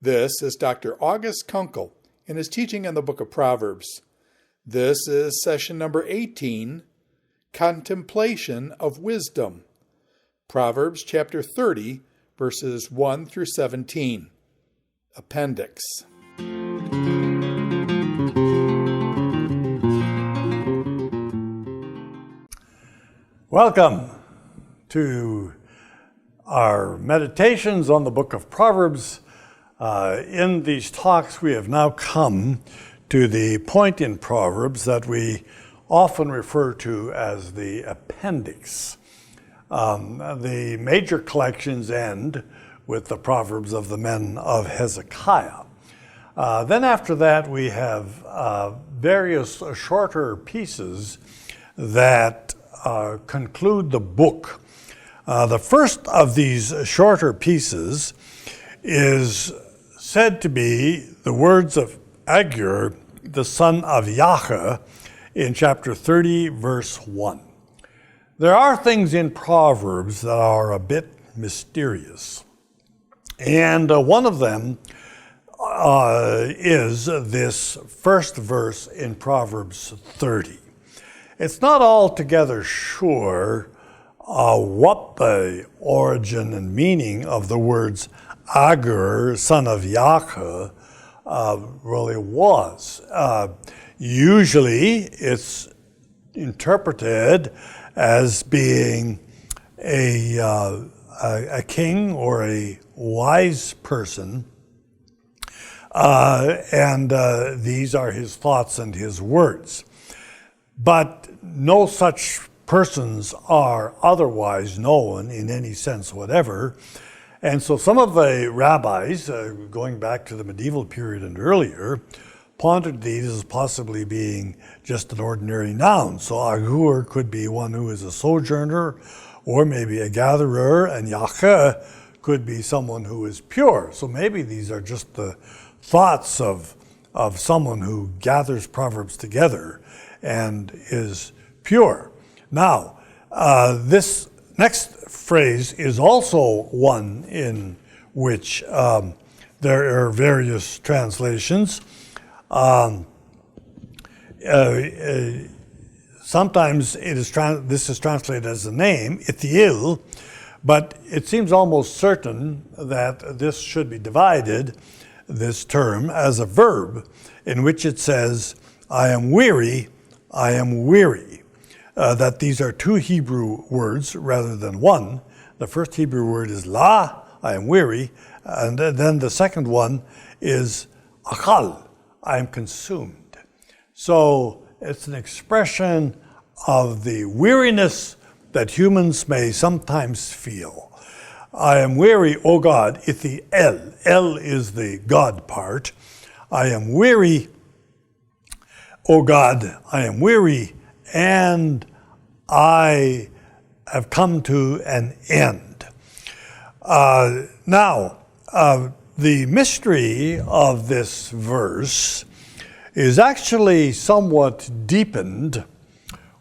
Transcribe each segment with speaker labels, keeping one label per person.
Speaker 1: This is Dr. August Konkel in his teaching in the book of Proverbs. This is session number 18, Contemplation of Wisdom. Proverbs chapter 30, verses 1 through 17. Appendix.
Speaker 2: Welcome to our meditations on the book of Proverbs. In these talks, we have now come to the point in Proverbs that we often refer to as the appendix. The major collections end with the Proverbs of the men of Hezekiah. Then after that, we have various shorter pieces that conclude the book. The first of these shorter pieces is said to be the words of Agur, the son of Yahweh, in chapter 30, verse 1. There are things in Proverbs that are a bit mysterious. And one of them is this first verse in Proverbs 30. It's not altogether sure what the origin and meaning of the words Agur, son of Yahweh, really was. Usually it's interpreted as being a king or a wise person, and these are his thoughts and his words. But no such persons are otherwise known in any sense whatever. And so some of the rabbis, going back to the medieval period and earlier, pondered these as possibly being just an ordinary noun. So Agur could be one who is a sojourner, or maybe a gatherer, and Yahweh could be someone who is pure. So maybe these are just the thoughts of someone who gathers Proverbs together and is pure. Now, this next phrase is also one in which there are various translations. Sometimes this is translated as a name, Ithiel, but it seems almost certain that this should be divided, this term, as a verb, in which it says, I am weary, I am weary. That these are two Hebrew words rather than one. The first Hebrew word is la, I am weary, and then the second one is achal, I am consumed. So it's an expression of the weariness that humans may sometimes feel. I am weary, O God, ithi el. El is the God part. I am weary, O God, I am weary, and I have come to an end. Now, the mystery of this verse is actually somewhat deepened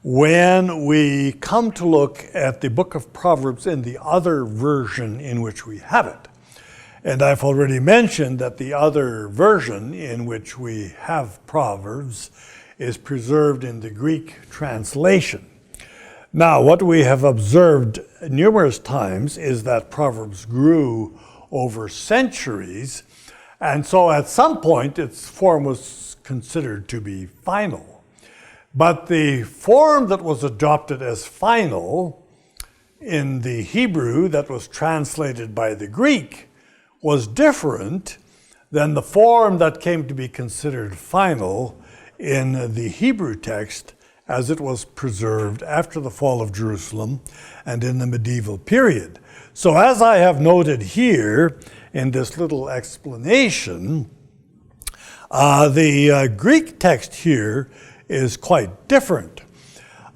Speaker 2: when we come to look at the book of Proverbs in the other version in which we have it. And I've already mentioned that the other version in which we have Proverbs is preserved in the Greek translation. Now, what we have observed numerous times is that Proverbs grew over centuries, and so at some point its form was considered to be final. But the form that was adopted as final in the Hebrew that was translated by the Greek was different than the form that came to be considered final in the Hebrew text as it was preserved after the fall of Jerusalem and in the medieval period. So as I have noted here in this little explanation, the Greek text here is quite different.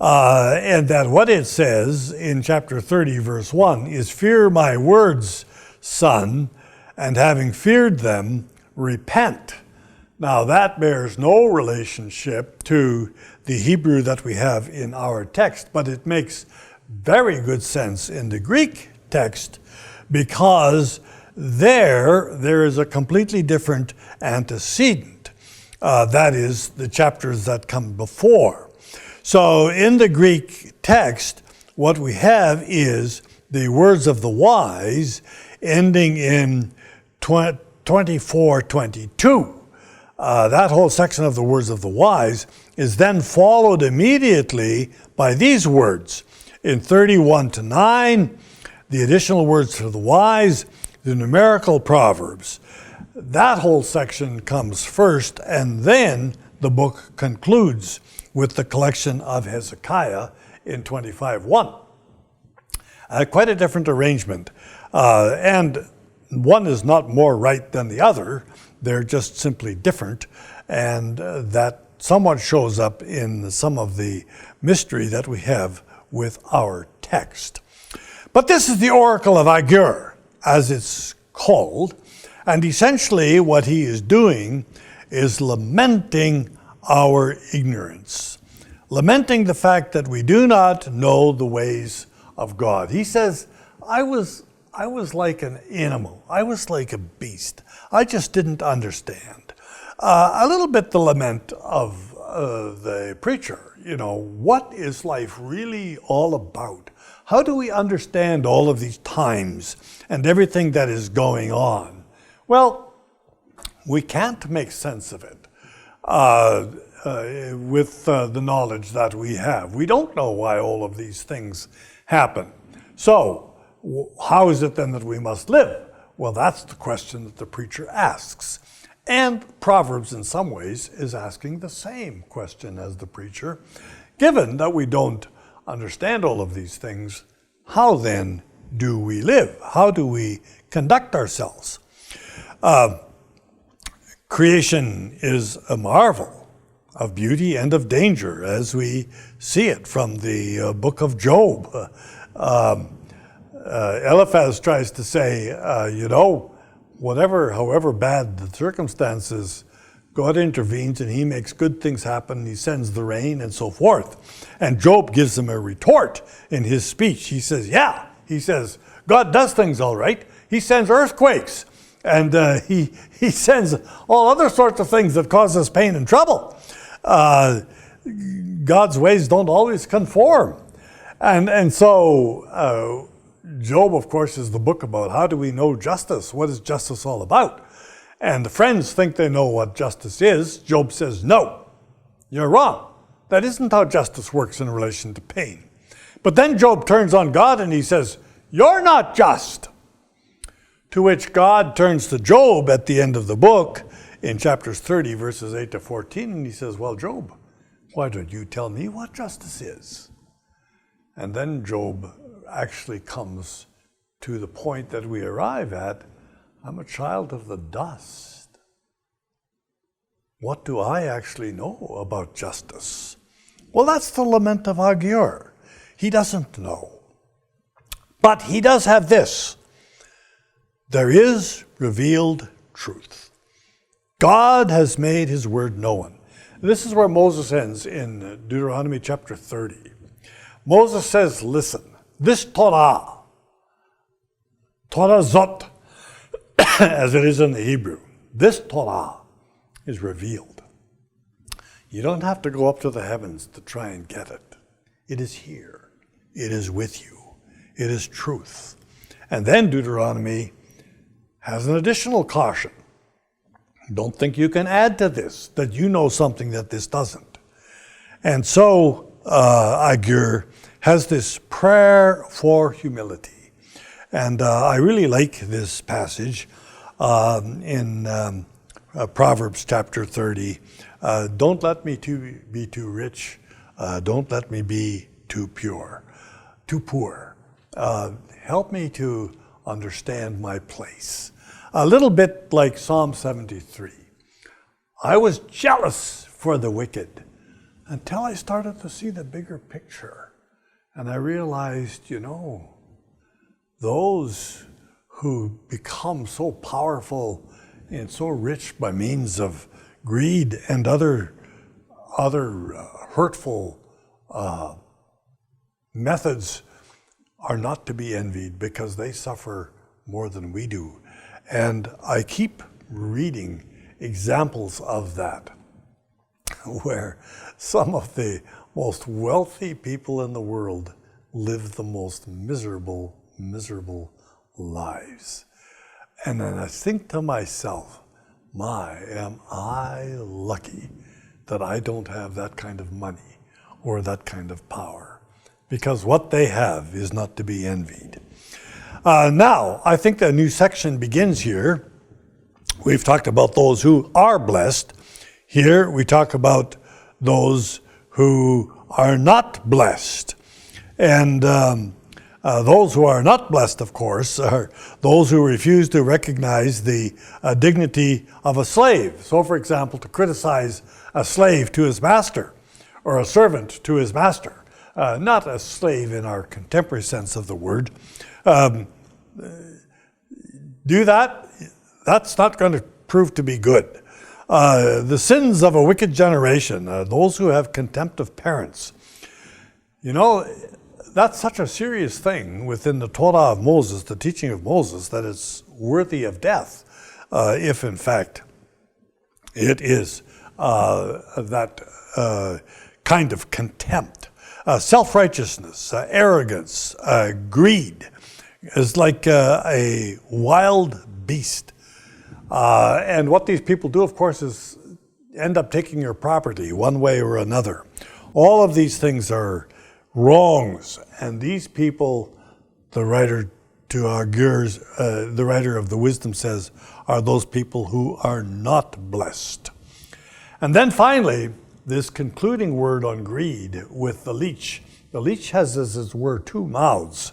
Speaker 2: And that what it says in chapter 30, verse 1 is, fear my words, son, and having feared them, repent. Now that bears no relationship to the Hebrew that we have in our text, but it makes very good sense in the Greek text, because there is a completely different antecedent. That is, the chapters that come before. So in the Greek text, what we have is the words of the wise ending in 24:22. That whole section of the words of the wise is then followed immediately by these words. In 31-9, the additional words to the wise, the numerical proverbs. That whole section comes first, and then the book concludes with the collection of Hezekiah in 25:1. Quite a different arrangement. And one is not more right than the other. They're just simply different. And that somewhat shows up in some of the mystery that we have with our text. But this is the Oracle of Agur, as it's called. And essentially what he is doing is lamenting our ignorance. Lamenting the fact that we do not know the ways of God. He says, I was like an animal. I was like a beast. I just didn't understand. A little bit the lament of the preacher. What is life really all about? How do we understand all of these times and everything that is going on? Well, we can't make sense of it with the knowledge that we have. We don't know why all of these things happen. So, how is it then that we must live? Well, that's the question that the preacher asks. And Proverbs, in some ways, is asking the same question as the preacher. Given that we don't understand all of these things, how then do we live? How do we conduct ourselves? Creation is a marvel of beauty and of danger, as we see it from the book of Job. Eliphaz tries to say, however bad the circumstances, God intervenes and he makes good things happen. He sends the rain and so forth. And Job gives him a retort in his speech. He says, God does things all right. He sends earthquakes. And he sends all other sorts of things that cause us pain and trouble. God's ways don't always conform. And so Job, of course, is the book about how do we know justice? What is justice all about? And the friends think they know what justice is. Job says, no, you're wrong. That isn't how justice works in relation to pain. But then Job turns on God and he says, you're not just. To which God turns to Job at the end of the book in chapters 30, verses 8-14, and he says, well, Job, why don't you tell me what justice is? And then Job actually comes to the point that we arrive at, I'm a child of the dust. What do I actually know about justice? Well, that's the lament of Agur. He doesn't know. But he does have this. There is revealed truth. God has made his word known. This is where Moses ends in Deuteronomy chapter 30. Moses says, listen, this Torah zot, as it is in the Hebrew, this Torah is revealed. You don't have to go up to the heavens to try and get it. It is here. It is with you. It is truth. And then Deuteronomy has an additional caution. Don't think you can add to this, that you know something that this doesn't. And so Agur has this prayer for humility. And I really like this passage in Proverbs chapter 30. Don't let me be too rich. Don't let me be too poor. Help me to understand my place. A little bit like Psalm 73. I was jealous for the wicked until I started to see the bigger picture. And I realized, those who become so powerful and so rich by means of greed and other hurtful methods are not to be envied because they suffer more than we do. And I keep reading examples of that, where some of the most wealthy people in the world live the most miserable lives. And then I think to myself, my, am I lucky that I don't have that kind of money or that kind of power, because what they have is not to be envied. Now, I think the new section begins here. We've talked about those who are blessed. Here we talk about those who are not blessed. And those who are not blessed, of course, are those who refuse to recognize the dignity of a slave. So, for example, to criticize a slave to his master, or a servant to his master, not a slave in our contemporary sense of the word. Do that, that's not going to prove to be good. The sins of a wicked generation, those who have contempt of parents. You know, that's such a serious thing within the Torah of Moses, the teaching of Moses, that it's worthy of death, if in fact it is that kind of contempt. Self-righteousness, arrogance, greed is like a wild beast. And what these people do, of course, is end up taking your property one way or another. All of these things are wrongs, and these people, the writer to Agur, the writer of the Wisdom says, are those people who are not blessed. And then finally, this concluding word on greed with the leech. The leech has, as it were, two mouths.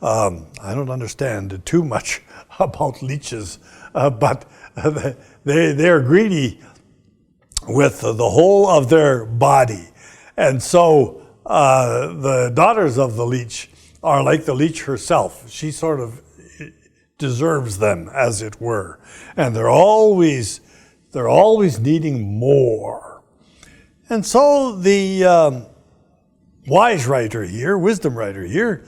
Speaker 2: I don't understand too much about leeches, but they're greedy with the whole of their body. And so the daughters of the leech are like the leech herself. She sort of deserves them, as it were. And they're always needing more. And so the wise writer here, wisdom writer here,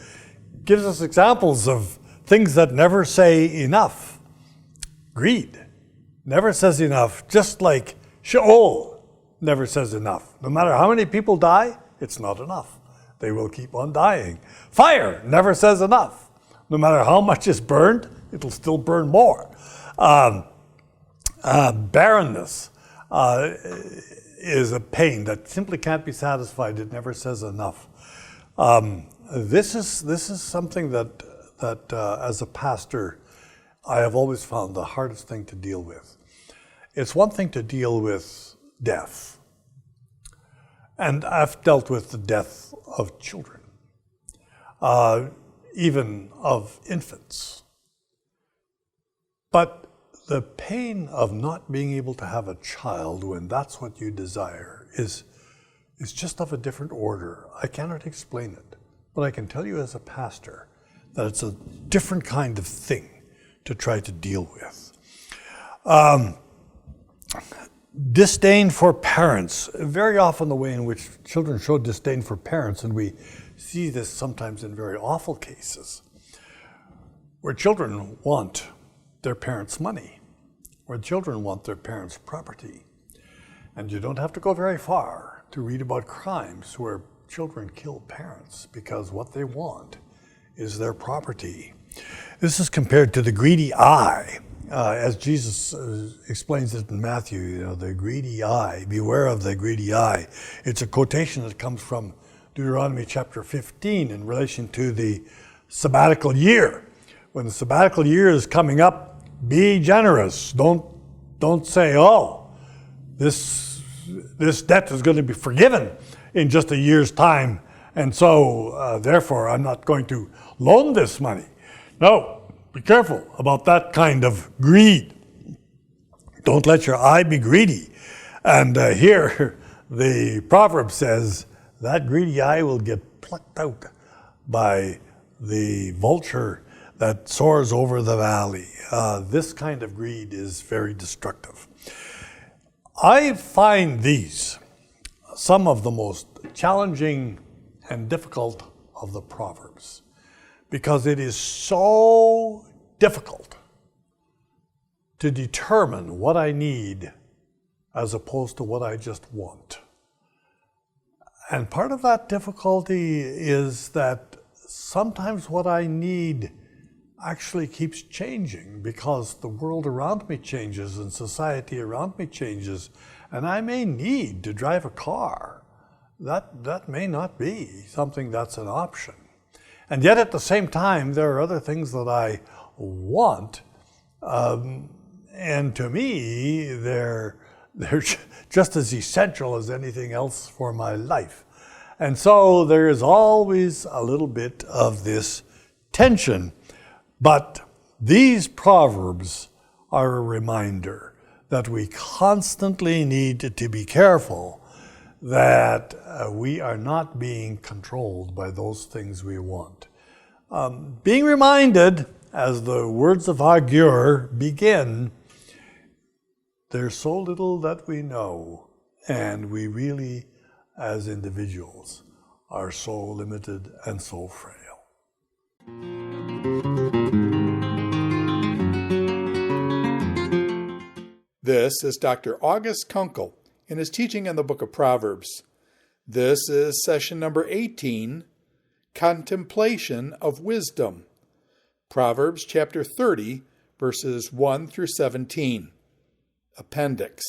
Speaker 2: gives us examples of things that never say enough. Greed never says enough, just like Sheol never says enough. No matter how many people die, it's not enough. They will keep on dying. Fire never says enough. No matter how much is burned, it'll still burn more. Barrenness is a pain that simply can't be satisfied. It never says enough. This is something that as a pastor, I have always found the hardest thing to deal with. It's one thing to deal with death, and I've dealt with the death of children, even of infants. But the pain of not being able to have a child when that's what you desire is just of a different order. I cannot explain it, but I can tell you as a pastor that it's a different kind of thing to try to deal with. Disdain for parents. Very often the way in which children show disdain for parents, and we see this sometimes in very awful cases, where children want their parents' money, where children want their parents' property. And you don't have to go very far to read about crimes where children kill parents because what they want is their property. This is compared to the greedy eye, as Jesus explains it in Matthew, the greedy eye, beware of the greedy eye. It's a quotation that comes from Deuteronomy chapter 15 in relation to the sabbatical year. When the sabbatical year is coming up, be generous. Don't say, oh, this debt is going to be forgiven in just a year's time, and so therefore I'm not going to loan this money. No, be careful about that kind of greed. Don't let your eye be greedy. And here the proverb says that greedy eye will get plucked out by the vulture that soars over the valley. This kind of greed is very destructive. I find these some of the most challenging and difficult of the Proverbs, because it is so difficult to determine what I need as opposed to what I just want. And part of that difficulty is that sometimes what I need actually keeps changing because the world around me changes and society around me changes, and I may need to drive a car. That may not be something that's an option. And yet at the same time, there are other things that I want, and to me, they're just as essential as anything else for my life. And so there is always a little bit of this tension. But these Proverbs are a reminder that we constantly need to be careful that we are not being controlled by those things we want. Being reminded, as the words of Agur begin, there's so little that we know, and we really, as individuals, are so limited and so frail.
Speaker 1: This is Dr. August Konkel in his teaching in the book of Proverbs. This is session number 18, Contemplation of Wisdom. Proverbs chapter 30, verses 1 through 17. Appendix.